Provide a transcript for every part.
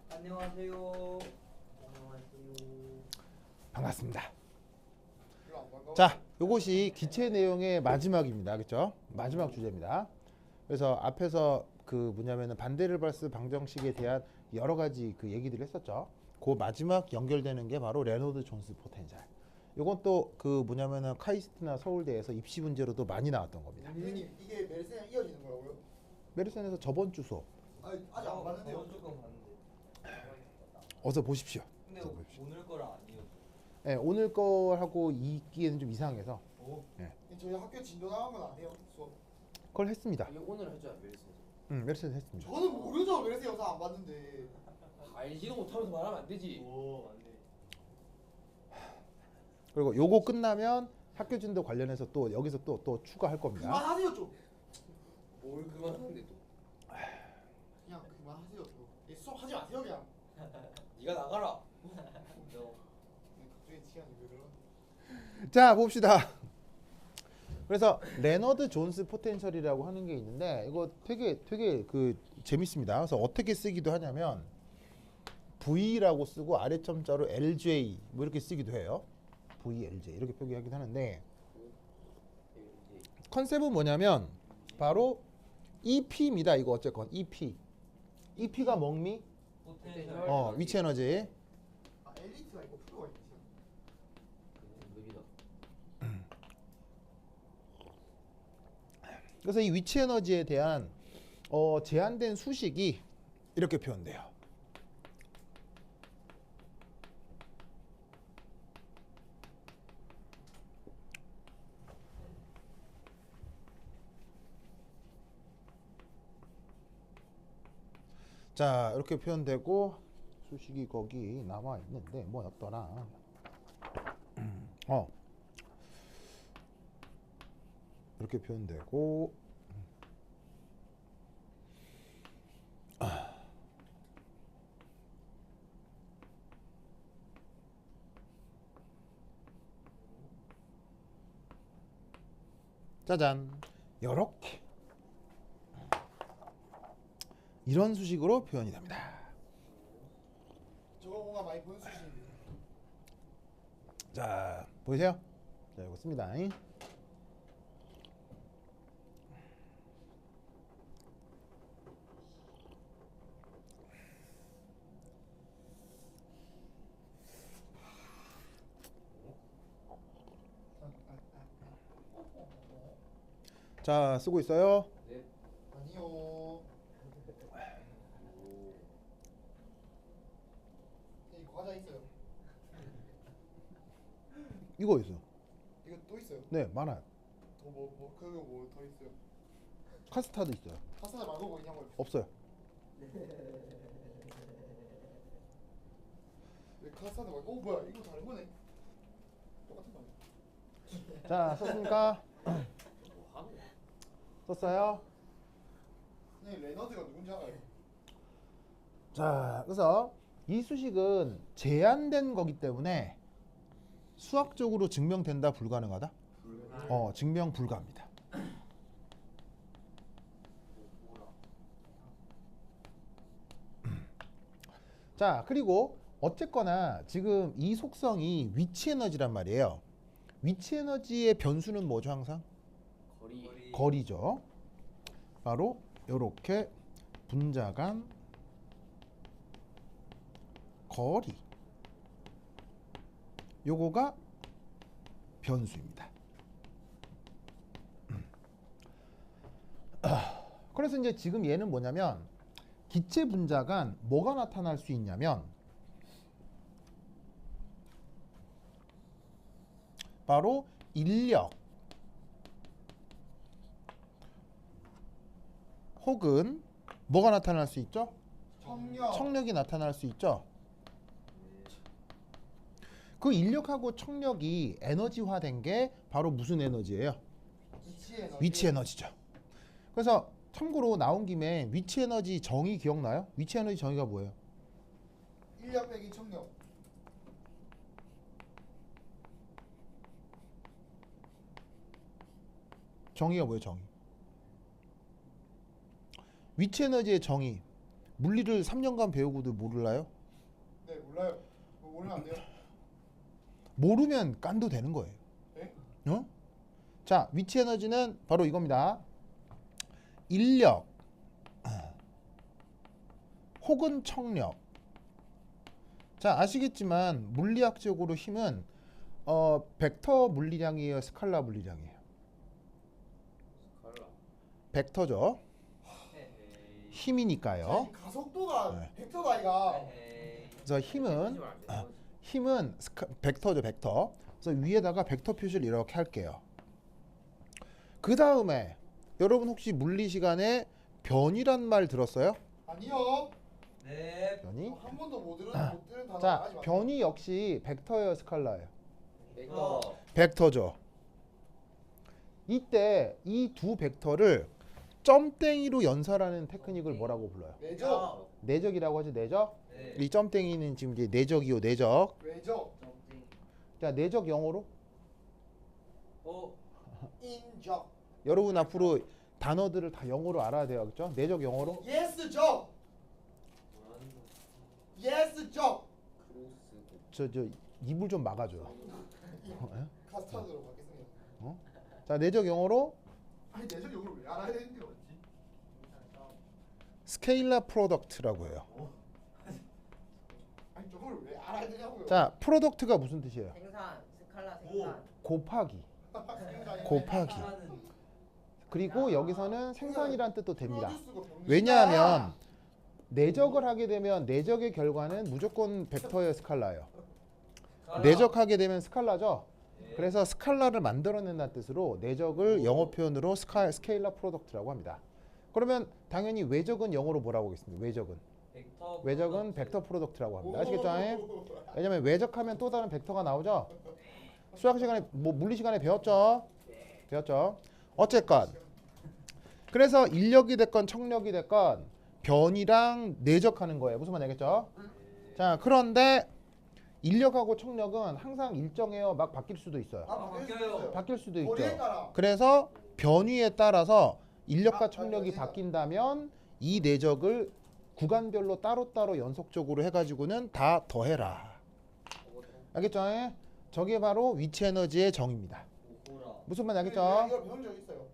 안녕하세요. 안녕하세요. 반갑습니다. 자, 요것이 기체 내용의 마지막입니다. 그렇죠? 마지막 주제입니다. 그래서 앞에서 그 뭐냐면은 반데르발스 방정식에 대한 여러 가지 그 얘기들을 했었죠. 그 마지막 연결되는 게 바로 레노드 존스 포텐셜. 요건 또 그 뭐냐면은 카이스트나 서울대에서 입시 문제로도 많이 나왔던 겁니다. 선생님 이게 메르세랑 이어지는 거라고요? 메르센에서 저번 주 수업 아직 안 봤는데요. 저번 조금 봤는데. 어서 보십시오. 근데 어서 보십시오. 오늘 거랑 아니에요. 네, 오늘 거하고 읽기에는 좀 이상해서 오. 저희 학교 진도 나간 건 아니에요 수업. 그걸 했습니다. 아니 오늘 해줘야 메르스. 메르센 했습니다. 저는 모르죠 메르세 영상 안 봤는데. 알지도 못하면서 말하면 안 되지. 오, 안 돼. 그리고 요거 끝나면 학교 진도 관련해서 또 여기서 또 추가할 겁니다. 그만하세요 좀. 뭘 그만하는데 또. 그냥 그만하세요 좀. 수업 하지 마세요 그냥. 네가 나가라. 너. 갑자기 시간이 왜 그러? 자, 봅시다. 그래서 레너드 존스 포텐셜이라고 하는 게 있는데 이거 되게 그 재밌습니다. 그래서 어떻게 쓰기도 하냐면 V라고 쓰고 아래점자로 LJ 뭐 이렇게 쓰기도 해요. VLJ 이렇게 표기하기도 하는데 컨셉은 뭐냐면 바로 EP입니다. 이거 어쨌건 EP. EP가 멍미? 위치 에너지. 아 엘리트가 있고 프로가 있지. 느리다. 그래서 이 위치 에너지에 대한 제한된 수식이 이렇게 표현돼요. 자, 이렇게 표현되고 수식이 거기 남아 있는데 뭐였더라? 이렇게 표현되고 짜잔, 요렇게 이런 수식으로 표현이 됩니다. 저거 뭔가 많이 보는 수준인데. 자, 보이세요? 자, 이거 씁니다. 자, 쓰고 있어요. 네. 아니요. 이 과자 있어요. 이거 있어. 이거 또 있어요. 네, 많아요. 그거 뭐 더 있어요. 카스타드 있어요. 파스타 말고 뭐 있냐고요. 없어요. 왜 카스타드 말고? 뭐야 이거 다른 거네. 똑같은 거 아니야? 자, 썼습니까? 썼어요. 선생님 레너드가 누군지 알아요? 자, 그래서 이 수식은 제한된 거기 때문에 수학적으로 증명된다 불가능하다? 증명 불가합니다. 자, 그리고 어쨌거나 지금 이 속성이 위치 에너지란 말이에요. 위치 에너지의 변수는 뭐죠, 항상? 거리죠. 바로 이렇게 분자 간 거리. 요거가 변수입니다. 그래서 이제 지금 얘는 뭐냐면 기체 분자 간 뭐가 나타날 수 있냐면 바로 인력 혹은 뭐가 나타날 수 있죠? 청력이 나타날 수 있죠. 그 인력하고 청력이 에너지화된 게 바로 무슨 에너지예요? 위치 에너지죠. 그래서 참고로 나온 김에 위치 에너지 정의 기억나요? 위치 에너지 정의가 뭐예요? 인력 빼기 청력. 정의가 뭐예요? 정의. 위치 에너지의 정의. 물리를 3년간 배우고도 몰라요? 네 몰라요. 뭐 모르면 안 돼요. 모르면 깐도 되는 거예요. 네? 어? 자, 위치 에너지는 바로 이겁니다. 인력 혹은 청력. 자, 아시겠지만 물리학적으로 힘은 벡터 물리량이에요, 스칼라 물리량이에요? 스칼라. 벡터죠. 헤헤이. 힘이니까요. 이 가속도가 네. 벡터가 아이가. 헤헤이. 그래서 힘은 그러지 말자. 힘은 벡터죠, 벡터. 그래서 위에다가 벡터 표시를 이렇게 할게요. 그 다음에 여러분 혹시 물리 시간에 변이란 말 들었어요? 아니요. 네. 변이? 한 번도 못 들은 단어 자, 하지 마세요. 변이 역시 벡터예요, 스칼라예요? 벡터. 벡터죠. 이때 이 두 벡터를 점땡이로 연설하는 테크닉을 뭐라고 불러요? 왜죠? 내적이라고 하죠, 내적. 네. 이 점땡이는 지금 이제 내적이요, 내적. 왜죠? 자, 내적 영어로 어. 인적. 여러분 앞으로 단어들을 다 영어로 알아야 돼요, 그렇죠? 내적 영어로 예스 적. 뭐라는 거. 예스 적. 크로스. 저 입을 좀 막아줘. 카스타드로 바뀌습니다. 자, 내적 영어로 아니 내적 이걸 왜 알아야 되는데요? 스케일러 프로덕트라고 해요. 아니 저걸 왜 알아야 되냐고요? 자, 프로덕트가 무슨 뜻이에요? 생산, 스칼라 생산. 곱하기. 생산이 곱하기. 하는. 그리고 여기서는 생산이란 뜻도 됩니다. 프로듀스고 병신. 왜냐하면 내적을 하게 되면 내적의 결과는 무조건 벡터의 스칼라예요. 내적하게 되면 스칼라죠. 그래서 스칼라를 만들어낸다는 뜻으로 내적을 영어 표현으로 스케일러 프로덕트라고 합니다. 그러면 당연히 외적은 영어로 뭐라고 하겠습니까? 외적은 벡터 프로덕트라고 합니다. 아시겠죠? 왜냐면 외적하면 또 다른 벡터가 나오죠. 수학 시간에 물리 시간에 배웠죠. 어쨌건 그래서 인력이 됐건 청력이 됐건 변이랑 내적하는 거예요. 무슨 말인지 알겠죠? 자, 그런데 인력하고 청력은 항상 일정해요. 막 바뀔 수도 있어요. 바뀌어요. 바뀔 수도 거리에 있죠. 따라. 그래서 변이에 따라서 인력과 청력이 바뀐다면 이 내적을 구간별로 따로따로 연속적으로 해가지고는 다 더해라. 알겠죠? 저게 바로 위치 에너지의 정의입니다. 오호라. 무슨 말인지 이거 알겠죠? 배운 적 있어요.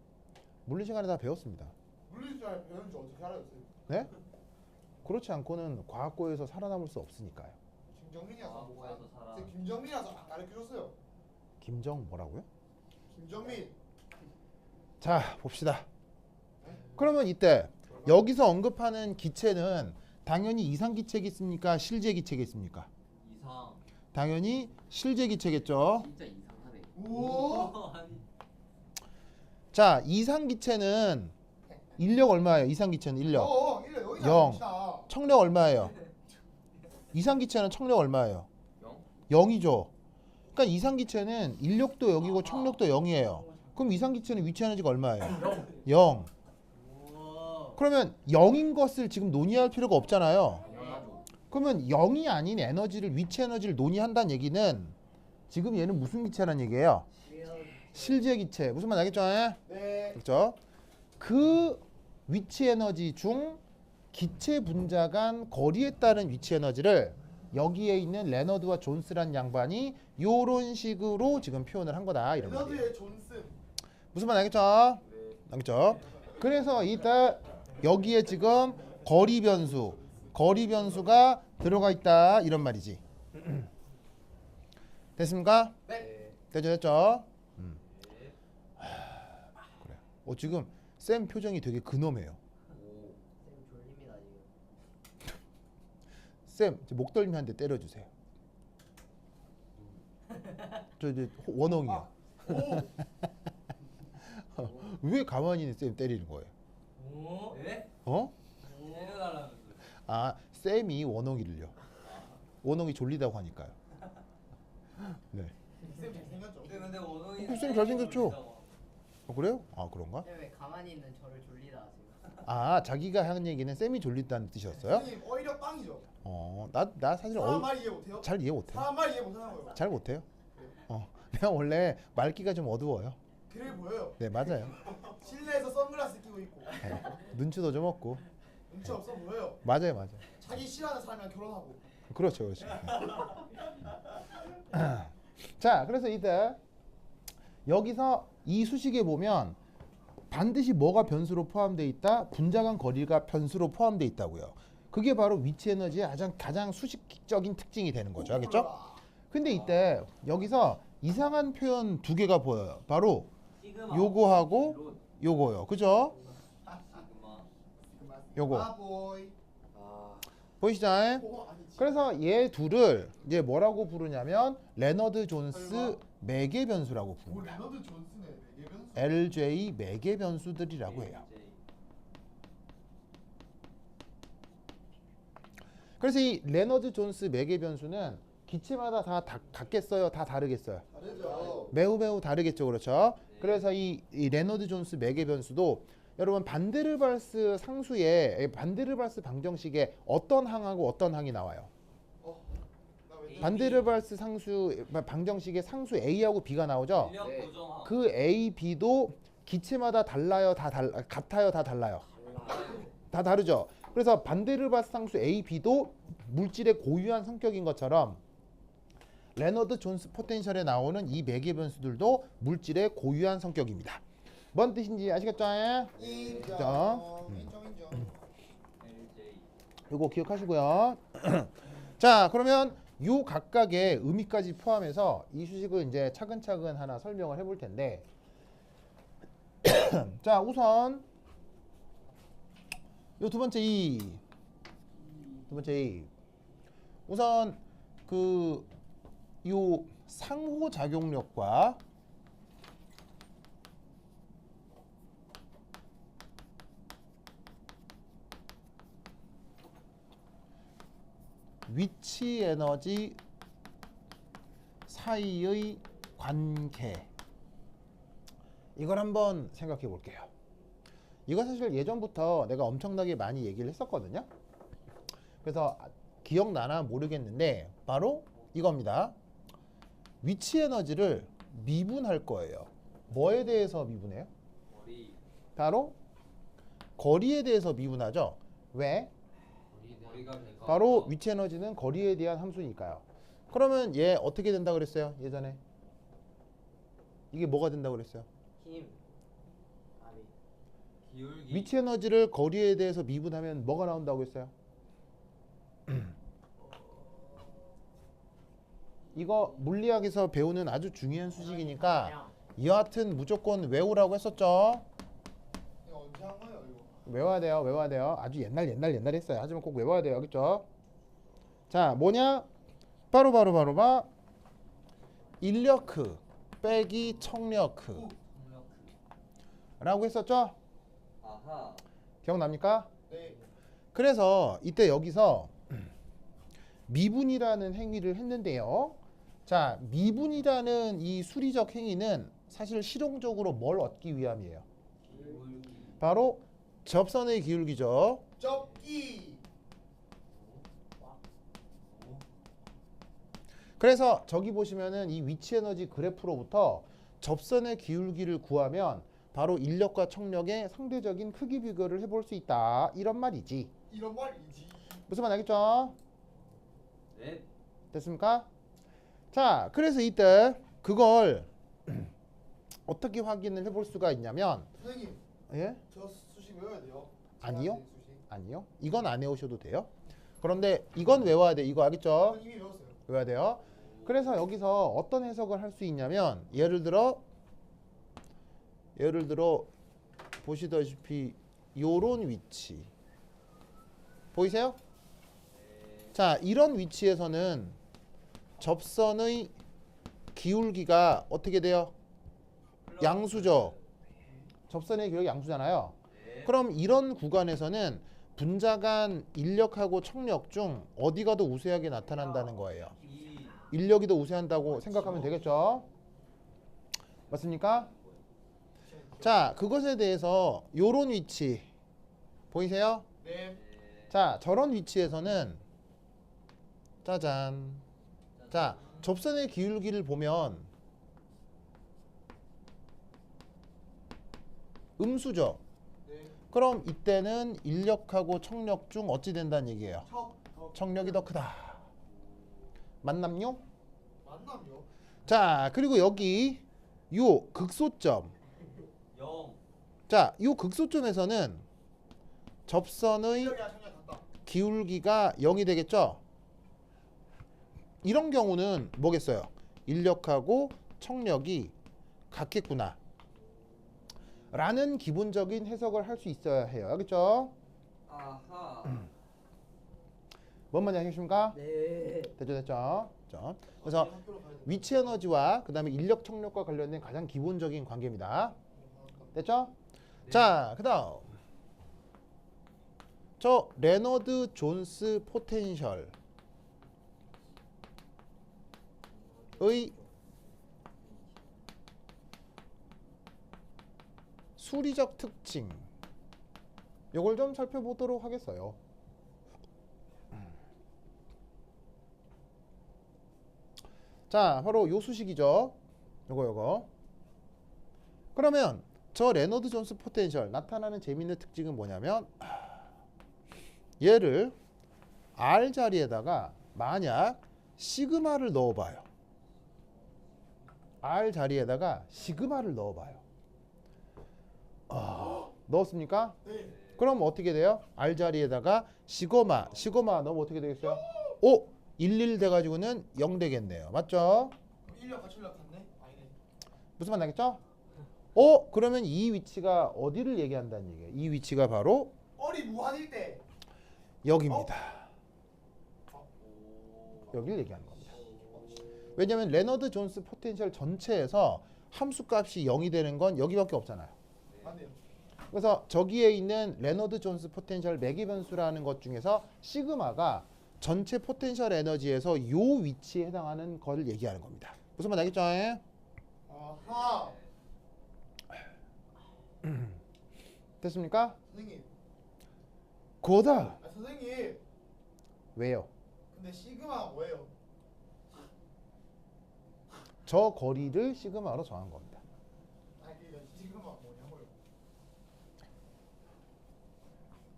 물리 시간에 다 배웠습니다. 물리 시간에 배운 줄 어떻게 알아요? 네? 그렇지 않고는 과학고에서 살아남을 수 없으니까요. 김정민이라서 과거에서 살아. 김정민이라서 안 가르쳐줬어요. 김정 뭐라고요? 김정민. 자, 봅시다. 그러면 이때 여기서 언급하는 기체는 당연히 이상 기체겠습니까? 실제 기체겠습니까? 이상. 당연히 실제 기체겠죠. 진짜 이상하네. 오. 아니. 자, 이상 기체는 인력 얼마예요? 이상 기체는 인력. 일러 여기 영. 나옵시다. 청력 얼마예요? 이상 기체는 청력 얼마예요? 0? 0이죠. 그러니까 이상 기체는 인력도 0이고 청력도 0이에요. 그럼 이상 기체는 위치 에너지가 얼마예요? 0. 우와. 그러면 0인 것을 지금 논의할 필요가 없잖아요. 당연하죠. 그러면 0이 아닌 에너지를 위치 에너지를 논의한다는 얘기는 지금 얘는 무슨 기체라는 얘기예요? 실제 기체. 무슨 말 알겠죠? 네. 그렇죠? 그 위치 에너지 중 기체 분자 간 거리에 따른 위치 에너지를 여기에 있는 레너드와 존스란 양반이 요런 식으로 지금 표현을 한 거다 이런 말이에요. 레너드의 존슨. 무슨 말 알겠죠? 네. 알겠죠? 그래서 이따 여기에 지금 거리 변수가 들어가 있다 이런 말이지. 됐습니까? 네. 됐죠? 네. 그래. 지금 쌤 표정이 되게 근엄해요. 오. 쌤 졸립니다 지금. 쌤, 목덜미 한 대 때려주세요. 저 이제 원엉이야. 오. 왜 가만히 있는 쌤 때리는 거예요? 오. 네? 어? 때려달라면서. 아, 쌤이 원엉이를요. 원엉이 졸리다고 하니까요. 네. 쌤 잘생겼죠? 근데 원호이. 쌤 잘생겼죠? 그래요? 아, 그런가? 쌤왜 가만히 있는 저를 졸리다 하세요? 아, 자기가 하는 얘기는 쌤이 졸리다는 뜻이었어요? 선생님 오히려 빵이죠. 나 사실 사람 말 이해 못해요? 잘 이해 못해요. 사람 말 이해 못하냐고요. 잘 못해요. 내가 원래 말기가 좀 어두워요. 그래 보여요. 네, 맞아요. 실내에서 선글라스 끼고 있고. 네, 눈치도 좀 없고. 눈치 없어 보여요. 맞아요, 맞아요. 자기 싫어하는 사람이랑 결혼하고. 그렇죠, 그렇죠. 자, 그래서 이때 여기서 이 수식에 보면 반드시 뭐가 변수로 포함되어 있다? 분자 간 거리가 변수로 포함되어 있다고요. 그게 바로 위치 에너지의 가장 수식적인 특징이 되는 거죠. 알겠죠? 근데 이때 여기서 이상한 표현 두 개가 보여요. 바로 시그마. 요거하고 론. 요거요. 그죠? 시그마. 요거. 아보이. 아. 보이시죠? 오 아니지. 그래서 얘 둘을 이제 뭐라고 부르냐면 레너드 존스 설마? 매개 변수라고 오 부릅니다. 레너드 존슨의 매개 변수. LJ 매개 변수들이라고 해요. 그래서 이 레너드 존스 매개 변수는 기체마다 다 같겠어요? 다 다르겠어요? 다르죠. 매우 다르겠죠. 그렇죠? 그래서 이 레너드 존스 매개 변수도 여러분 반데르발스 상수의 반데르발스 방정식에 어떤 항하고 어떤 항이 나와요? 나 왠지 반데르발스 상수 방정식에 상수 A하고 B가 나오죠? 인력 네. 고정화. 그 A, B도 기체마다 달라요? 같아요? 다 달라요? 다 다르죠. 그래서 반데르발스 상수 A, B도 물질의 고유한 성격인 것처럼 레너드 존스 포텐셜에 나오는 이 매개 변수들도 물질의 고유한 성격입니다. 뭔 뜻인지 아시겠죠? 인정. 인정. LJ. 이거 기억하시고요. 자, 그러면 요 각각의 의미까지 포함해서 이 수식을 이제 차근차근 하나 설명을 해볼 텐데, 자, 우선 요 두 번째 우선 그 요 상호작용력과 위치 에너지 사이의 관계, 이걸 한번 생각해 볼게요. 이거 사실 예전부터 내가 엄청나게 많이 얘기를 했었거든요. 그래서 기억나나 모르겠는데 바로 이겁니다. 위치 에너지를 미분할 거예요. 뭐에 대해서 미분해요? 머리. 바로 거리에 대해서 미분하죠. 왜? 머리가 배가. 바로 위치 에너지는 거리에 대한 함수니까요. 그러면 얘 어떻게 된다 그랬어요? 예전에 이게 뭐가 된다 그랬어요? 힘. 아니. 기울기. 위치 에너지를 거리에 대해서 미분하면 뭐가 나온다고 했어요? 이거 물리학에서 배우는 아주 중요한 수식이니까 여하튼 무조건 외우라고 했었죠. 이거 언제 한 거예요 이거? 외워야 돼요. 아주 옛날 했어요. 하지만 꼭 외워야 돼요. 알겠죠? 자, 뭐냐? 바로 인력크 빼기 청력크라고 동력. 했었죠? 아하. 기억납니까? 네. 그래서 이때 여기서 미분이라는 행위를 했는데요. 자, 미분이라는 이 수리적 행위는 사실 실용적으로 뭘 얻기 위함이에요? 기울기. 바로 접선의 기울기죠. 접기. 그래서 저기 보시면은 이 위치 에너지 그래프로부터 접선의 기울기를 구하면 바로 인력과 청력의 상대적인 크기 비교를 해볼 수 있다. 이런 말이지. 이런 말이지. 무슨 말 알겠죠? 넷. 됐습니까? 자, 그래서 이때 그걸 어떻게 확인을 해볼 수가 있냐면, 선생님, 예? 저 수식 외워야 돼요. 아니요. 제가 수식. 아니요. 이건 안 외우셔도 돼요. 그런데 이건 외워야 돼. 이거 알겠죠? 전 이미 외웠어요. 외워야 돼요. 그래서 여기서 어떤 해석을 할 수 있냐면, 예를 들어 보시다시피 요런 위치 보이세요? 자, 이런 위치에서는 접선의 기울기가 어떻게 돼요? 양수죠. 접선의 기울기 양수잖아요. 네. 그럼 이런 구간에서는 분자 간 인력하고 청력 중 어디가 더 우세하게 나타난다는 거예요? 이. 인력이 더 우세한다고 생각하면 되겠죠? 맞습니까? 자, 그것에 대해서 요런 위치 보이세요? 네. 자, 저런 위치에서는 짜잔. 자, 접선의 기울기를 보면 음수죠. 네. 그럼 이때는 인력하고 청력 중 어찌 된다는 얘기예요? 청력이 더 크다. 맞남요? 만남요? 자, 그리고 여기 요 극소점. 0. 자, 요 극소점에서는 접선의 실력이랑 청력 같다. 기울기가 0이 되겠죠? 이런 경우는 뭐겠어요? 인력하고 청력이 같겠구나 라는 기본적인 해석을 할 수 있어야 해요. 알겠죠? 아하. 뭔 말인지 아시겠습니까? 네. 됐죠? 자, 그래서 학교로 가야 돼. 위치 에너지와 그 다음에 인력 청력과 관련된 가장 기본적인 관계입니다. 됐죠? 네. 자, 그 다음 저 레너드 존스 포텐셜의 수리적 특징 요걸 좀 살펴보도록 하겠어요. 자, 바로 요 수식이죠. 요거. 그러면 저 레너드 존스 포텐셜 나타나는 재미있는 특징은 뭐냐면 얘를 R 자리에다가 만약 시그마를 넣어봐요. R 자리에다가 시그마를 넣어봐요. 넣었습니까? 네. 그럼 어떻게 돼요? R 자리에다가 시그마 넣으면 어떻게 되겠어요? 오! 11 돼가지고는 0 되겠네요. 맞죠? 그럼 인력과 청력 같네? 아니네. 무슨 말 나겠죠? 그러면 이 위치가 어디를 얘기한다는 얘기예요? 이 위치가 바로 어리 무한일 때. 여기입니다. 어? 여기를 얘기하는 겁니다. 왜냐하면 레너드 존스 포텐셜 전체에서 함수 값이 0이 되는 건 여기밖에 없잖아요. 맞네요. 그래서 저기에 있는 레너드 존스 포텐셜 매개 변수라는 것 중에서 시그마가 전체 포텐셜 에너지에서 요 위치에 해당하는 걸 얘기하는 겁니다. 무슨 말 알겠죠? 아하. 됐습니까? 선생님. 고다. 선생님. 왜요? 근데 시그마가 뭐예요? 저 거리를 시그마로 정한 겁니다. 아니 시그마가 뭐냐고요?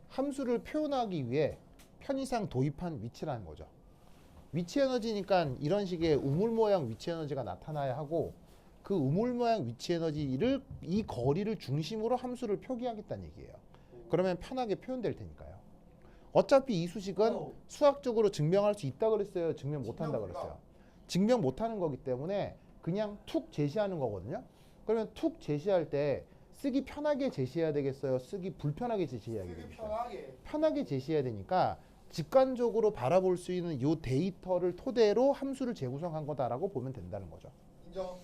함수를 표현하기 위해 편의상 도입한 위치라는 거죠. 위치 에너지니까 이런 식의 우물 모양 위치 에너지가 나타나야 하고 그 우물 모양 위치 에너지를 이 거리를 중심으로 함수를 표기하겠다는 얘기예요. 그러면 편하게 표현될 테니까요. 어차피 이 수식은 수학적으로 증명할 수 있다 그랬어요? 증명 못한다 그랬어요? 증명 못하는 거기 때문에 그냥 툭 제시하는 거거든요. 그러면 툭 제시할 때 쓰기 편하게 제시해야 되겠어요? 쓰기 불편하게 제시해야 되게 되겠어요? 편하게. 편하게 제시해야 되니까 직관적으로 바라볼 수 있는 이 데이터를 토대로 함수를 재구성한 거다라고 보면 된다는 거죠. 인정.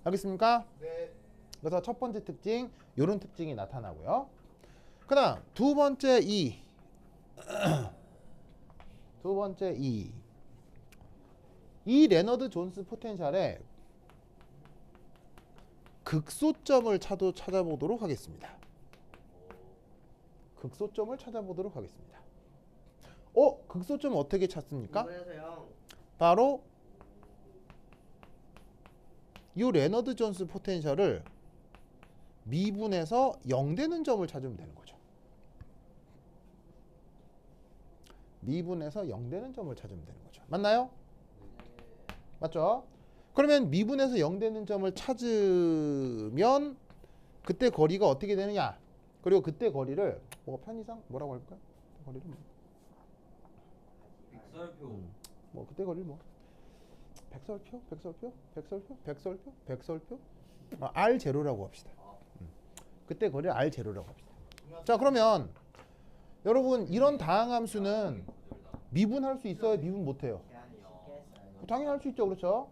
알겠습니까? 네. 그래서 첫 번째 특징 이런 특징이 나타나고요. 그다음 두 번째 두 번째 이 레너드 존스 포텐셜의 극소점을 찾아보도록 하겠습니다. 극소점을 찾아보도록 하겠습니다. 극소점 어떻게 찾습니까? 이번에서요. 바로 이 레너드 존스 포텐셜을 미분해서 0 되는 점을 찾으면 되는 거죠. 미분해서 0 되는 점을 찾으면 되는 거죠. 맞나요? 맞죠? 그러면 미분해서 0 되는 점을 찾으면 그때 거리가 어떻게 되느냐? 그리고 그때 거리를 편의상 뭐라고 할까요? 거리를 빅설표. 그때 거리를 백설표? R 제로라고 합시다. 그때 거리를 R 제로라고 합시다. 자, 그러면 여러분 이런 다항함수는 미분할 수 있어요? 미분 못해요? 당연히 할 수 있죠. 그렇죠?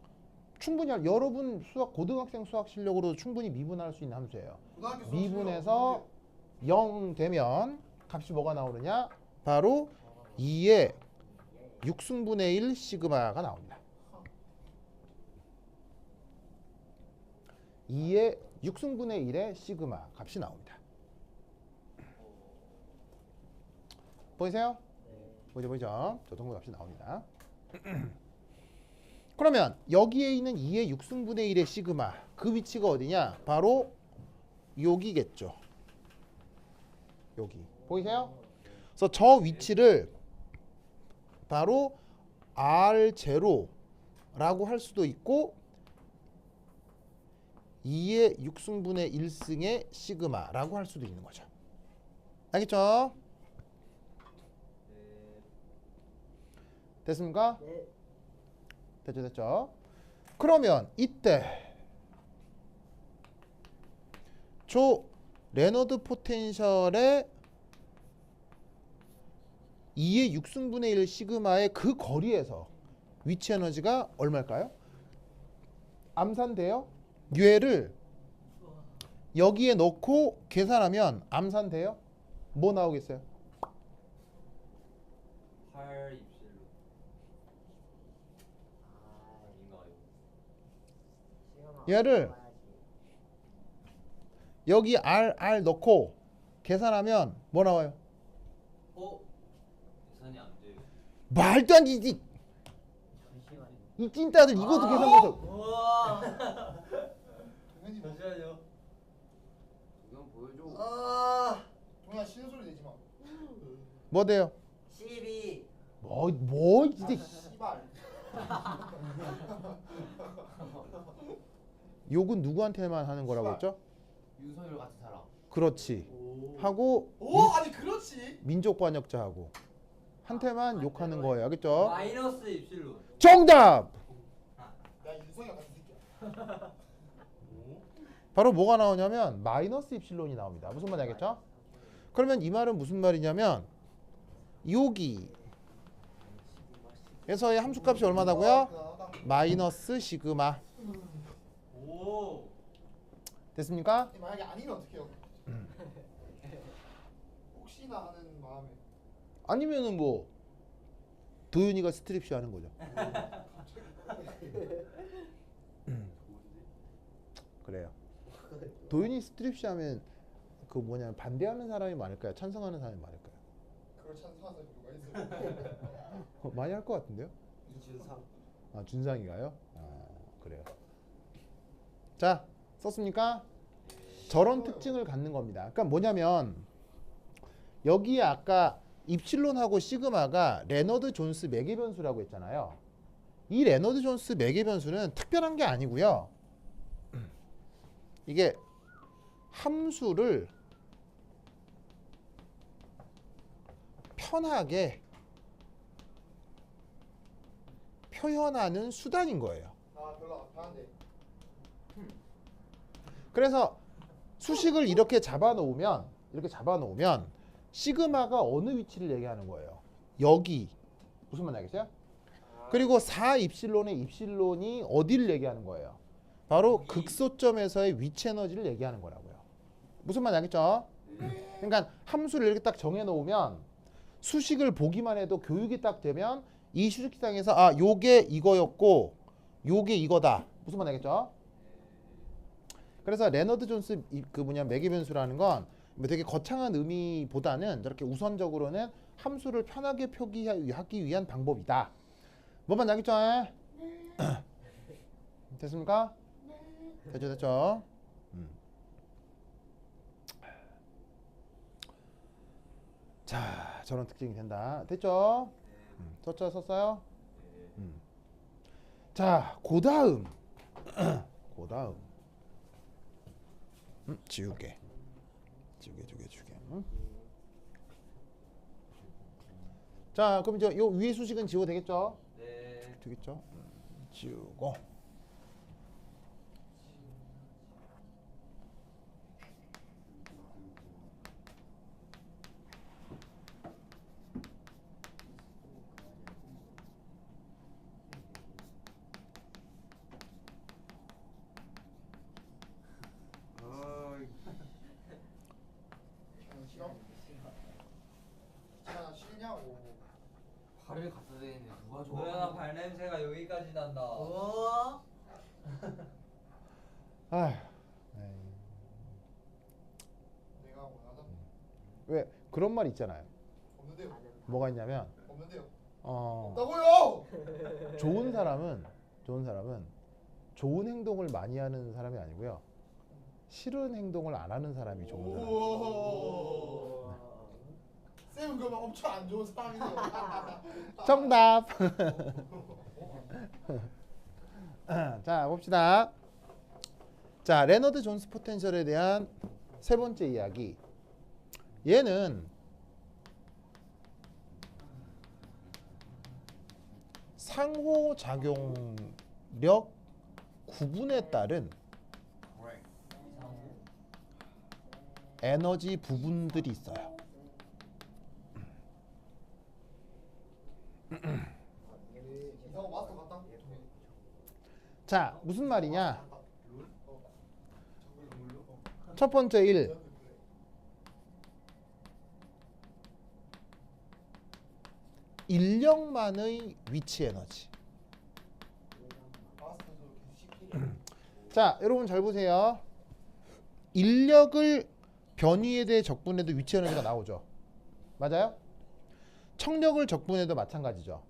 충분히 여러분 고등학생 수학 실력으로도 충분히 미분할 수 있는 함수예요. 고등학교 수업 미분해서 0 되면 값이 뭐가 나오느냐? 바로 2의 6승분의 1 시그마가 나옵니다. 2의 6승분의 1의 시그마 값이 나옵니다. 보이세요? 보이죠? 저 정도 값이 나옵니다. 그러면 여기에 있는 2의 6승분의 1의 시그마 그 위치가 어디냐? 바로 여기겠죠. 여기 보이세요? 그래서 저 위치를 바로 R0라고 할 수도 있고 2의 6승분의 1승의 시그마라고 할 수도 있는 거죠. 알겠죠? 네. 됐습니까? 네. 됐죠? 그러면 이때 저 레너드 포텐셜의 2의 6승분의 1 시그마의 그 거리에서 위치 에너지가 얼마일까요? 암산돼요? 얘를 여기에 넣고 계산하면 암산돼요? 뭐 나오겠어요? 8 입실로 아닌가요? 얘를 여기 R 넣고 계산하면 뭐 나와요? 계산이 안 돼요. 말도 안 되지. 잠시만요. 이 찐따들 이것도 계산 못하고. 우와. 당연히 뭐. 잠시만요. 이건 보여줘. 동현아 쉬는 소리 내지 마. 뭐 돼요? 12. 뭐 진짜 씨발. 욕은 누구한테만 하는 거라고 했죠? 윤석열 같은 사람. 그렇지. 하고 아니 그렇지. 민족 반역자하고 한테만 욕하는 거예요. 알겠죠? 마이너스 입실로. 정답. 야 윤성이가 같은 새끼야. 바로 뭐가 나오냐면 마이너스 입실론이 나옵니다. 무슨 말인지 알겠죠? 그러면 이 말은 무슨 말이냐면 여기에서의 함수값이 얼마다고요? 마이너스 시그마. 오. 됐습니까? 만약에 아니면 어떡해요? 혹시나 하는 마음에. 아니면은 뭐 도윤이가 스트립시 하는 거죠. 그래요. 도윤이 스트립시 하면 그 뭐냐 반대하는 사람이 많을까요? 찬성하는 사람이 많을까요? 그걸 찬성하는 사람이 누가 있어요? 많이 할 것 같은데요? 이준상. 아 준상이가요? 아 그래요. 자 썼습니까? 저런 특징을 갖는 겁니다. 그러니까 뭐냐면 여기에 아까 입실론하고 시그마가 레너드 존스 매개 변수라고 했잖아요. 이 레너드 존스 매개 변수는 특별한 게 아니고요. 이게 함수를 편하게 표현하는 수단인 거예요. 아 별로 안 편한데. 그래서 수식을 이렇게 잡아놓으면 시그마가 어느 위치를 얘기하는 거예요. 여기 무슨 말 알겠어요? 그리고 4 입실론의 입실론이 어디를 얘기하는 거예요? 바로 극소점에서의 위치 에너지를 얘기하는 거라고요. 무슨 말 알겠죠? 그러니까 함수를 이렇게 딱 정해놓으면 수식을 보기만 해도 교육이 딱 되면 이 수식상에서 아 요게 이거였고 요게 이거다. 무슨 말 알겠죠? 그래서 레너드 존스 그 뭐냐 매개 변수라는 건 되게 거창한 의미보다는 저렇게 우선적으로는 함수를 편하게 표기하기 위한 방법이다. 뭐만 알겠죠? 됐습니까? 됐죠? 자, 저런 특징이 된다. 됐죠? 썼어요? 자, 그다음 지우개. 응? 자, 그럼 이제 요 위에 수식은 지워도 되겠죠? 네. 되겠죠? 지우고. 싫어? 자 쉬냐고. 발을 갖다 대는데 누가 좋아? 노연아 발냄새가 여기까지 난다. 아휴. 내가 원하던 왜 그런 말 있잖아요. 없는데요. 뭐가 있냐면 없는데요. 어, 없다고요. 좋은 사람은 좋은 행동을 많이 하는 사람이 아니고요. 싫은 행동을 안 하는 사람이 좋은 사람이에요. 오. 형 그러면 엄청 안 좋은 사람이네요. 정답. 자, 봅시다. 자, 레너드 존스 포텐셜에 대한 세 번째 이야기. 얘는 상호작용력 구분에 따른 에너지 부분들이 있어요. 이상호 마스터 갔다. 자, 무슨 말이냐? 첫 번째 1. 인력만의 위치 에너지. 마스터 저 계속 시키래. 자, 여러분 잘 보세요. 인력을 변위에 대해 적분해도 위치 에너지가 나오죠. 맞아요? 청력을 적분해도 마찬가지죠.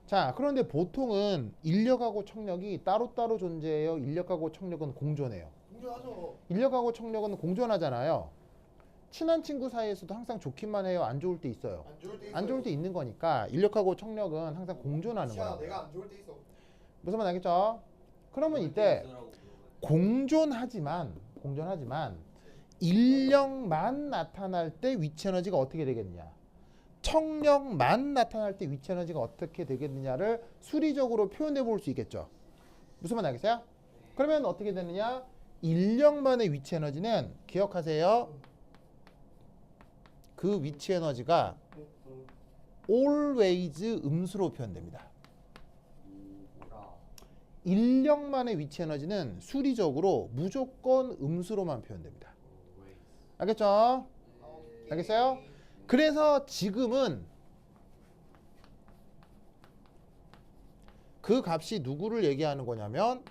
자, 그런데 보통은 인력하고 청력이 따로따로 존재해요. 인력하고 청력은 공존해요. 공정하죠. 인력하고 청력은 공존하잖아요. 친한 친구 사이에서도 항상 좋기만 해요. 안 좋을 때 있어요. 안 좋을 때 있어. 안 좋을 때 있는 거니까 인력하고 청력은 항상 공존하는 시아 거예요. 내가 안 좋을 때 있어. 무슨 말 알겠죠? 그러면 이때 공존하지만 인력만 나타날 때 위치 에너지가 어떻게 되겠느냐? 청력만 나타날 때 위치 에너지가 어떻게 되겠느냐를 수리적으로 표현해 볼 수 있겠죠. 무슨 말 알겠어요? 그러면 어떻게 되느냐? 인력만의 위치 에너지는 기억하세요. 그 위치 에너지가 always 음수로 표현됩니다. 인력만의 위치 에너지는 수리적으로 무조건 음수로만 표현됩니다. 알겠죠? 알겠어요? 그래서 지금은 그 값이 누구를 얘기하는 거냐면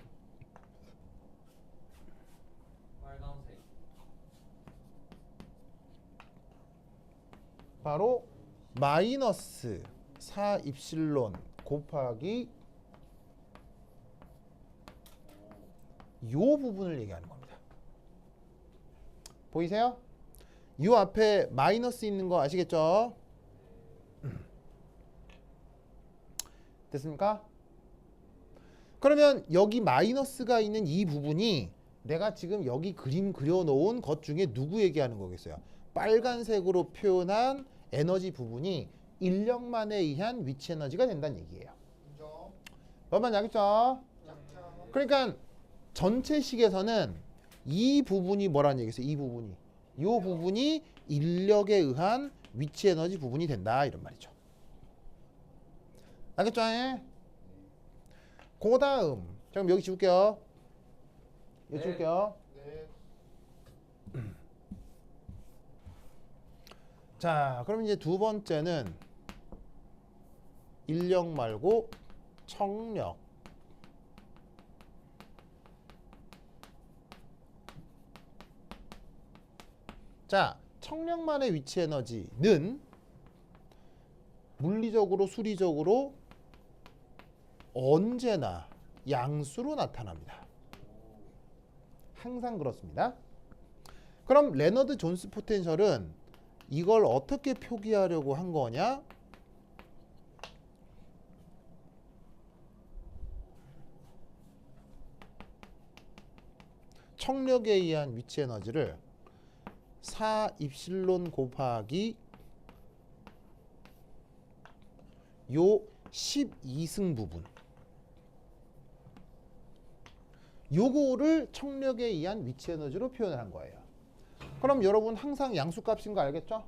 빨간색. 바로 마이너스 4 입실론 곱하기 요 부분을 얘기하는 겁니다. 보이세요? 요 앞에 마이너스 있는 거 아시겠죠? 됐습니까? 그러면 여기 마이너스가 있는 이 부분이 내가 지금 여기 그림 그려놓은 것 중에 누구 얘기하는 거겠어요? 빨간색으로 표현한 에너지 부분이 인력만에 의한 위치 에너지가 된다는 얘기예요. 인정. 여러분 알겠죠? 짝짝. 그러니까 전체식에서는 이 부분이 뭐라는 얘기겠어요? 이 부분이 인력에 의한 위치 에너지 부분이 된다 이런 말이죠. 알겠죠? 그 다음 그럼 여기 지울게요. 여기 네. 지울게요. 네. 자, 그럼 이제 두 번째는 인력 말고 청력. 자, 청력만의 위치 에너지는 물리적으로 수리적으로 언제나 양수로 나타납니다. 항상 그렇습니다. 그럼 레너드 존스 포텐셜은 이걸 어떻게 표기하려고 한 거냐? 청력에 의한 위치 에너지를 4 입실론 곱하기 요 12승 부분 요거를 청력에 의한 위치 에너지로 표현을 한 거예요. 그럼 여러분 항상 양수값인 거 알겠죠?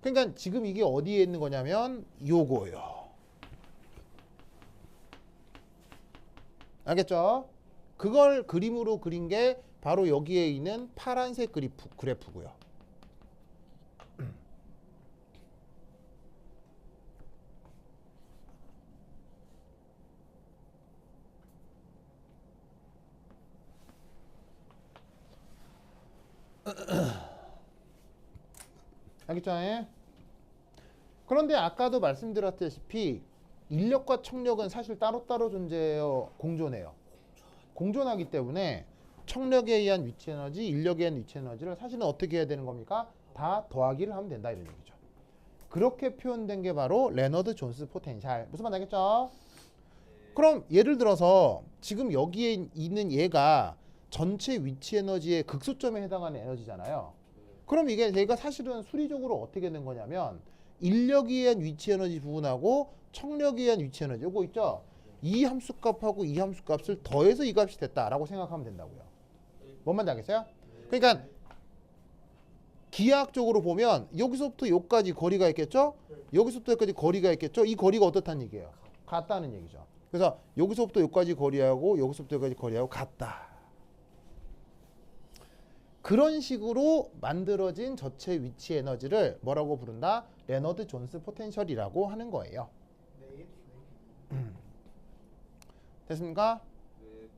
그러니까 지금 이게 어디에 있는 거냐면 요거요. 알겠죠? 그걸 그림으로 그린 게 바로 여기에 있는 파란색 그래프고요. 알겠죠? 그런데 아까도 말씀드렸다시피 인력과 청력은 사실 따로따로 존재해요. 공존해요. 공존하기 때문에 청력에 의한 위치 에너지, 인력에 의한 위치 에너지를 사실은 어떻게 해야 되는 겁니까? 다 더하기를 하면 된다 이런 얘기죠. 그렇게 표현된 게 바로 레너드 존스 포텐셜. 무슨 말 알겠죠? 그럼 예를 들어서 지금 여기에 있는 얘가 전체 위치 에너지의 극소점에 해당하는 에너지잖아요. 그럼 이게 얘가 사실은 수리적으로 어떻게 된 거냐면 인력에 의한 위치 에너지 부분하고 청력에 의한 위치 에너지 요거 있죠? 이 함수값하고 이 함수값을 더해서 이 값이 됐다라고 생각하면 된다고요. 뭔 말인지 알겠어요? 그러니까 기하학적으로 보면 여기서부터 여기까지 거리가 있겠죠? 여기서부터 여기까지 거리가 있겠죠? 이 거리가 어떻다는 얘기예요? 같다는 얘기죠. 그래서 여기서부터 여기까지 거리하고 여기서부터 여기까지 거리하고 같다. 그런 식으로 만들어진 저체 위치 에너지를 뭐라고 부른다? 레너드 존스 포텐셜이라고 하는 거예요. 됐습니까? 네.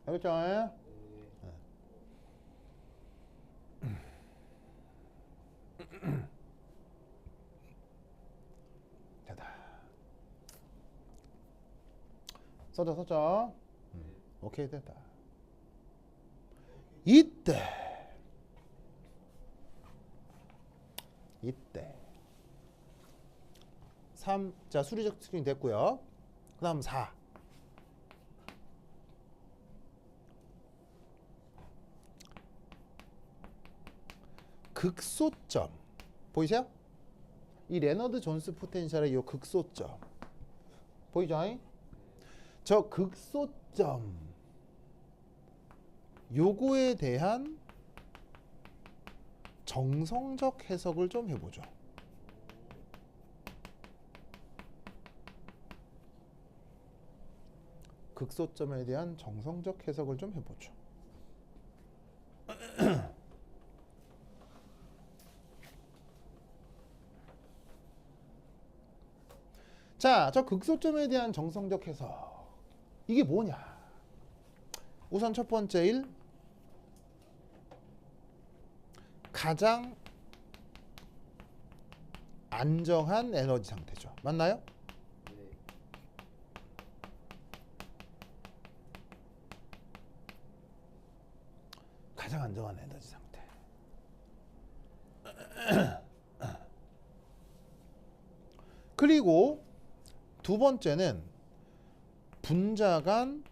알겠죠? 됐다. 썼죠? 오케이, 됐다. 이때 3, 자 수리적 스크린 됐고요. 그 다음 4. 극소점 보이세요? 이 레너드 존스 포텐셜의 이 극소점 보이죠? 저 극소점 요거에 대한 정성적 해석을 좀 해보죠. 극소점에 대한 정성적 해석을 좀 해보죠. 자, 저 극소점에 대한 정성적 해석 이게 뭐냐? 우선 첫 번째 일 가장 안정한 에너지 상태죠. 맞나요? 네. 가장 안정한 에너지 상태. 그리고 두 번째는 분자 간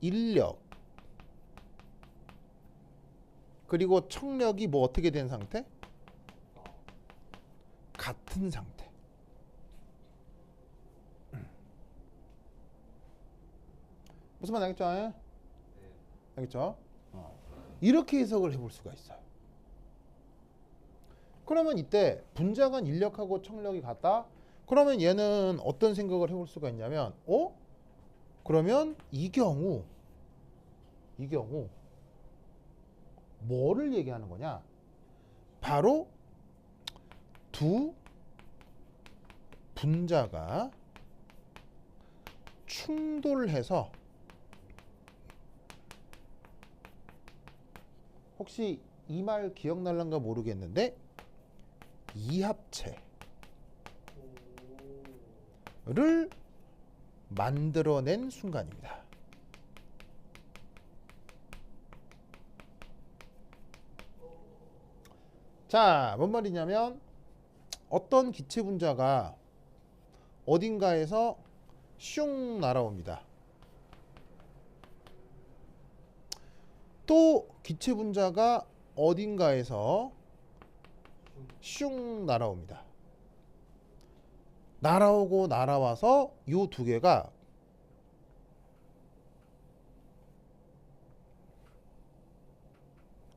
인력 그리고 청력이 뭐 어떻게 된 상태? 같은 상태. 무슨 말 알겠죠? 네. 알겠죠? 이렇게 해석을 해볼 수가 있어요. 그러면 이때 분자 간 인력하고 청력이 같다? 그러면 얘는 어떤 생각을 해볼 수가 있냐면 그러면 이 경우 뭐를 얘기하는 거냐? 바로 두 분자가 충돌해서 혹시 이 말 기억날란가 모르겠는데 이합체를 만들어낸 순간입니다. 자, 뭔 말이냐면 어떤 기체 분자가 어딘가에서 슝 날아옵니다. 또 기체 분자가 어딘가에서 슝 날아옵니다. 날아오고 날아와서 이 두 개가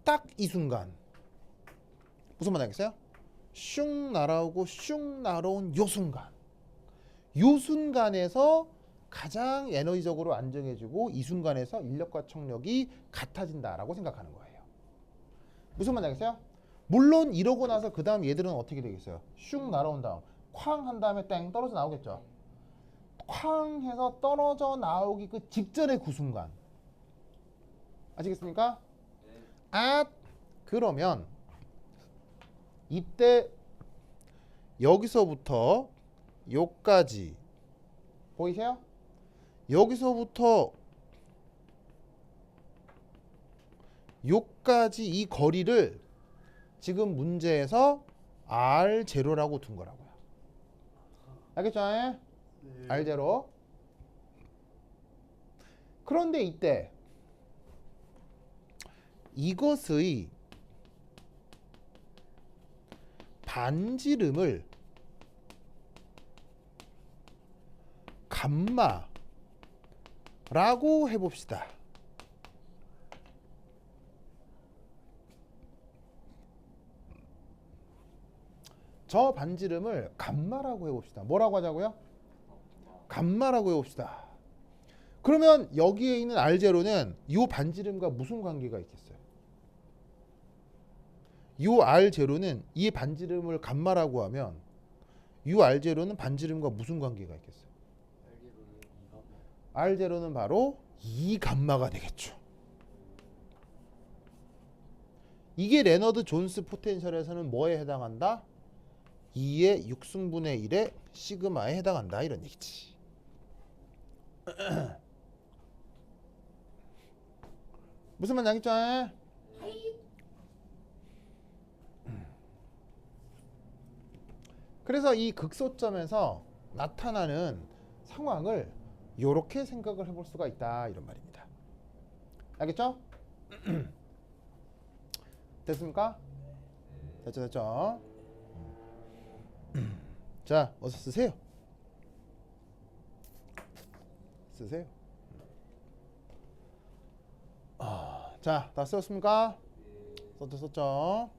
딱 이 순간 무슨 말 알겠어요? 슝 날아오고 슝 날아온 요 순간에서 가장 에너지적으로 안정해지고 이 순간에서 인력과 청력이 같아진다라고 생각하는 거예요. 무슨 말 알겠어요? 물론 이러고 나서 그 다음 얘들은 어떻게 되겠어요? 슝 날아온 다음 쾅 한 다음에 땡 떨어져 나오겠죠. 쾅 해서 떨어져 나오기 그 직전의 그 순간 아시겠습니까? 그러면 이때 여기서부터 요까지 보이세요? 여기서부터 요까지 이 거리를 지금 문제에서 R0라고 둔 거라고요. 알겠죠? R0. 그런데 이때 이것의 반지름을 감마라고 해봅시다. 저 반지름을 감마라고 해봅시다. 뭐라고 하자고요? 감마라고 해봅시다. 그러면 여기에 있는 R0는 이 반지름과 무슨 관계가 있겠어요? 이 R0는 이 반지름을 감마라고 하면 이 R0는 반지름과 무슨 관계가 있겠어요? R0는 바로 2감마가 되겠죠. 이게 레너드 존스 포텐셜에서는 뭐에 해당한다? 2의 6승분의 1의 시그마에 해당한다 이런 얘기지. 무슨 말인지 알겠죠? 그래서 이 극소점에서 나타나는 상황을 이렇게 생각을 해볼 수가 있다 이런 말입니다. 알겠죠? 됐습니까? 됐죠? 자, 어서 쓰세요. 쓰세요. 자, 다 썼습니까? 썼죠?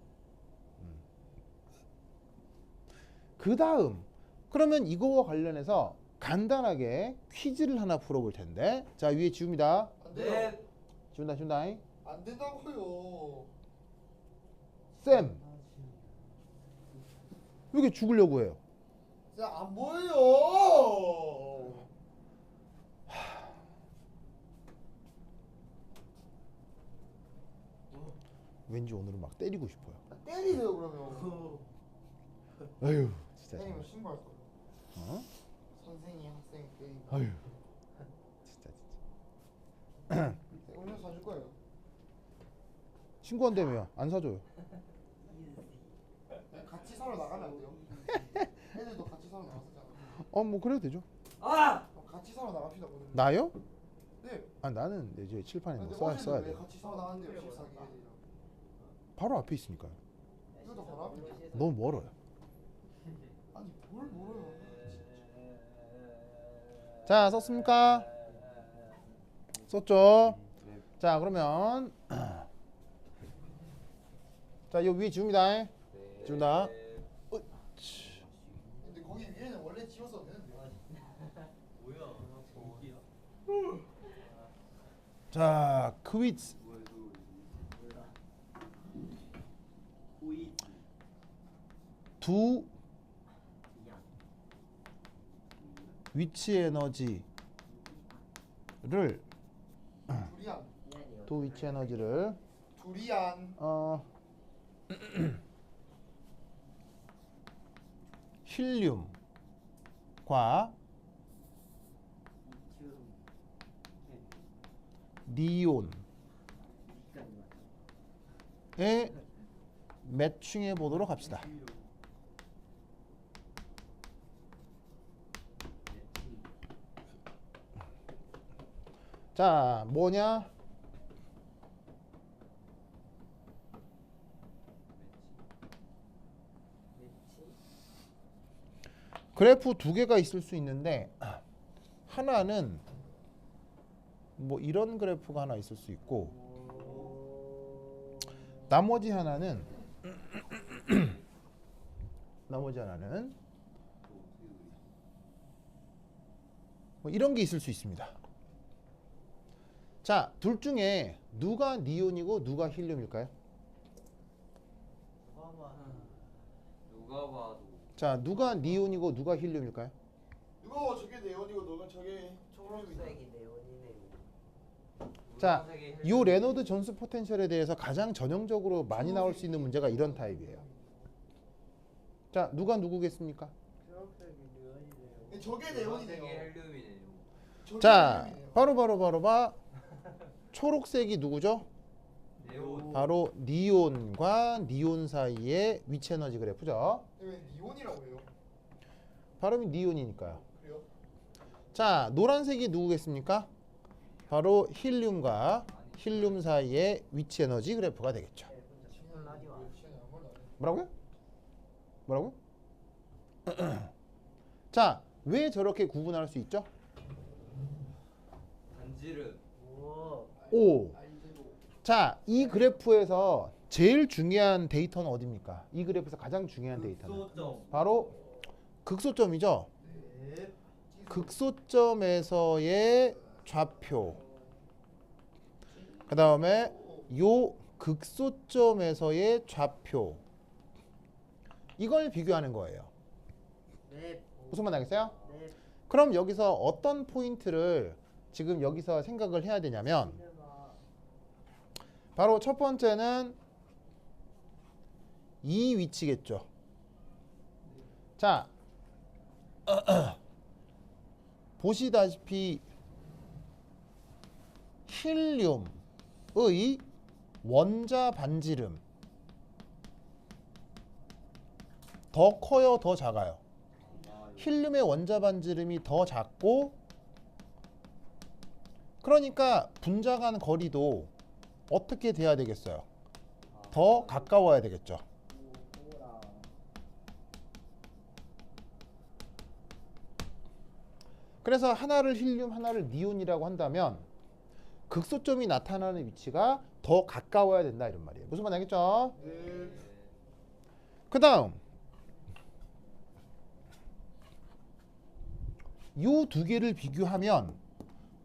그 다음 그러면 이거와 관련해서 간단하게 퀴즈를 하나 풀어볼 텐데, 자 위에 지웁니다. 안 돼요. 지운다. 안 된다고요. 쌤, 왜 이렇게 죽으려고 해요? 진짜 안 보여요. 왠지 오늘은 막 때리고 싶어요. 때리세요 그러면. 아유, 진짜. 때리면 신고할 거예요. 어? 선생이 학생 때리면. 아유, 진짜. 음료 사줄 거예요. 신고한다며요. 안 사줘요. 같이 사러 나가면 안 돼요? 애들도 같이 사러 나갔었잖아. 뭐 그래도 되죠. 그럼 같이 사러 나갑시다 오늘. 나요? 네. 나는 이제 칠판에 뭐 근데 써야 어제는 왜 돼. 같이 사러 나갔는데요? 14기 애들이랑. 바로 앞에 있으니까요. 이것도 바로 앞에. 너무 멀어요. 아니 뭘 모르요. 자, 썼습니까? 썼죠? 자, 그러면 자, 요 위에 지웁니다. 지운다. 근데 거기 위에는 원래 지웠어도 되는데. 뭐야? 자, 퀴즈. 두 위치 에너지를 두리안. 두 위치 에너지를 두리안. 힐륨과 니온의 매칭해 보도록 합시다. 자, 뭐냐? 그래프 두 개가 있을 수 있는데, 하나는 뭐 이런 그래프가 하나 있을 수 있고, 나머지 하나는 뭐 이런 게 있을 수 있습니다. 자, 둘 중에 누가 니온이고 누가 힐륨일까요? 누가 봐도 자, 누가 니온이고 누가 힐륨일까요? 누가 저게 네온이고 너가 저게 초록색이다. 초록색이 네온이네. 자, 노란색이 요 레너드 존스 포텐셜에 대해서 가장 전형적으로 많이 나올 수 있는 문제가 이런 타입이에요. 자, 누가 누구겠습니까? 저게 노란색이 네온이네요. 헬륨이네요. 저게 자, 헬륨이네요. 바로 봐. 초록색이 누구죠? 네온. 바로 니온과 니온 사이의 위치 에너지 그래프죠. 왜 니온이라고 해요? 발음이 니온이니까요. 그래요? 자, 노란색이 누구겠습니까? 바로 힐륨과 힐륨 사이의 위치 에너지 그래프가 되겠죠. 신혼 하지 마. 시간이 아무 말도 안 해. 뭐라고요? 뭐라고요? 자, 왜 저렇게 구분할 수 있죠? 반지름. 우와. 오. 알제로. 자, 이 그래프에서 제일 중요한 데이터는 어디입니까? 이 그래프에서 가장 중요한 데이터는 소점. 바로 극소점이죠. 네. 극소점에서의 좌표. 그 다음에 요 극소점에서의 좌표. 이걸 비교하는 거예요. 네. 무슨 말 알겠어요? 네. 그럼 여기서 어떤 포인트를 지금 여기서 생각을 해야 되냐면 바로 첫 번째는 이 위치겠죠. 자, 보시다시피 힐륨의 원자 반지름 더 커요, 더 작아요? 힐륨의 원자 반지름이 더 작고, 그러니까 분자간 거리도 어떻게 돼야 되겠어요? 더 가까워야 되겠죠. 그래서 하나를 힐륨, 하나를 니온이라고 한다면 극소점이 나타나는 위치가 더 가까워야 된다 이런 말이에요. 무슨 말 알겠죠? 네. 그 다음 요 두 개를 비교하면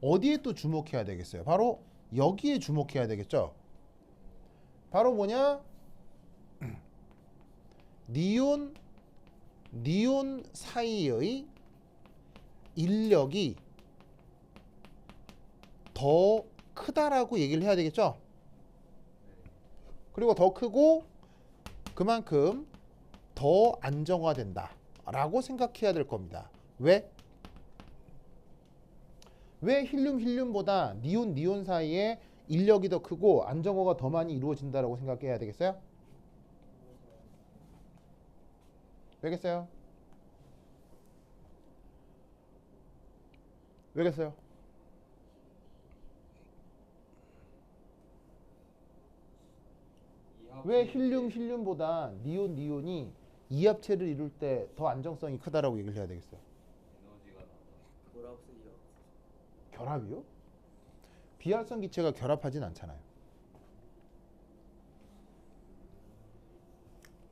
어디에 또 주목해야 되겠어요? 바로 여기에 주목해야 되겠죠. 바로 뭐냐? 니온 사이의 인력이 더 크다라고 얘기를 해야 되겠죠. 그리고 더 크고 그만큼 더 안정화된다 라고 생각해야 될 겁니다. 왜? 왜 힐륨보다 니온 사이에 인력이 더 크고 안정화가 더 많이 이루어진다라고 생각해야 되겠어요? 왜겠어요? 왜겠어요? 왜 힐륨보다 니온이 이합체를 이룰 때 더 안정성이 크다라고 얘기를 해야 되겠어요? 에너지가 나다. 돌아없으리요. 결합이요? 비활성 기체가 결합하진 않잖아요.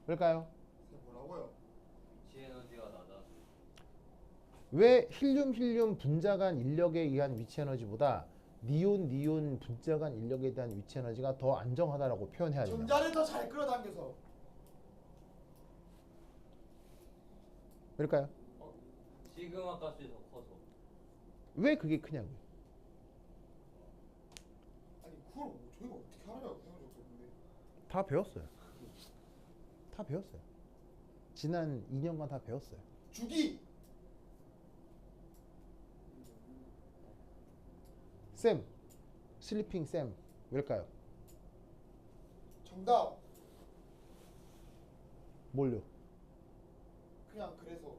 왜일까요? 뭐라고요? 위치 에너지가 낮아서. 왜 힐륨 분자간 인력에 의한 위치 에너지보다 니온 분자간 인력에 대한 위치 에너지가 더 안정하다라고 표현해야 되냐? 전자를 더 잘 끌어당겨서. 왜일까요? 시그마 값이 더 커서. 왜 그게 크냐고요? 아니 그걸 저희가 어떻게 알아요? 배운 적도 없는데. 다 배웠어요. 다 배웠어요. 지난 2년간 다 배웠어요. 주기. 쌤, 슬리핑 쌤, 왜일까요? 정답. 뭘요? 그냥 그래서.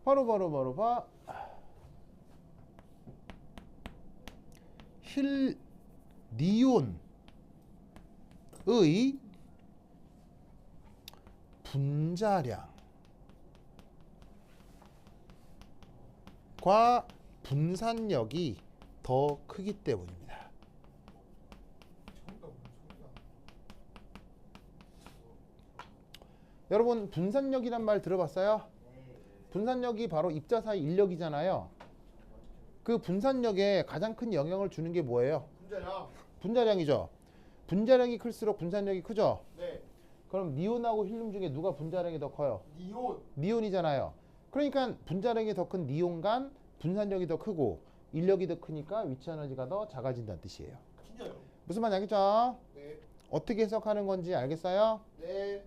바로 봐. 니온의 분자량과 분산력이 더 크기 때문입니다. 정답 무슨 소리야? 여러분 분산력이란 말 들어봤어요? 분산력이 바로 입자사의 인력이잖아요. 그 분산력에 가장 큰 영향을 주는 게 뭐예요? 분자량. 분자량이죠. 분자량이 클수록 분산력이 크죠. 네. 그럼 니온하고 힐륨 중에 누가 분자량이 더 커요? 니온. 니온이잖아요. 그러니까 분자량이 더 큰 니온 간 분산력이 더 크고 인력이 더 크니까 위치 에너지가 더 작아진다는 뜻이에요. 진짜요? 무슨 말인지 알겠죠? 네. 어떻게 해석하는 건지 알겠어요? 네.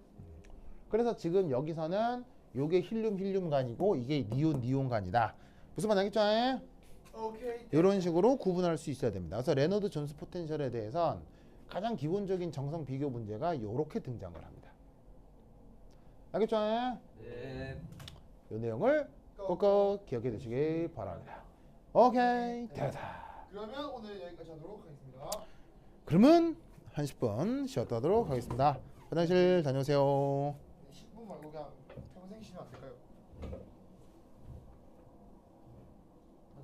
그래서 지금 여기서는 요게 힐륨 간이고 이게 니온 간이다. 무슨 말인지 알겠죠? 오케이. 이런 식으로 구분할 수 있어야 됩니다. 그래서 레너드 존스 포텐셜에 대해선 가장 기본적인 정성 비교 문제가 이렇게 등장을 합니다. 알겠죠? 네. 이 내용을 꼭꼭 기억해 두시기 바랍니다. 오케이, 됐다. 그러면 오늘 여기까지 하도록 하겠습니다. 그러면 한 10분 쉬었다 하도록 하겠습니다. 화장실 다녀오세요.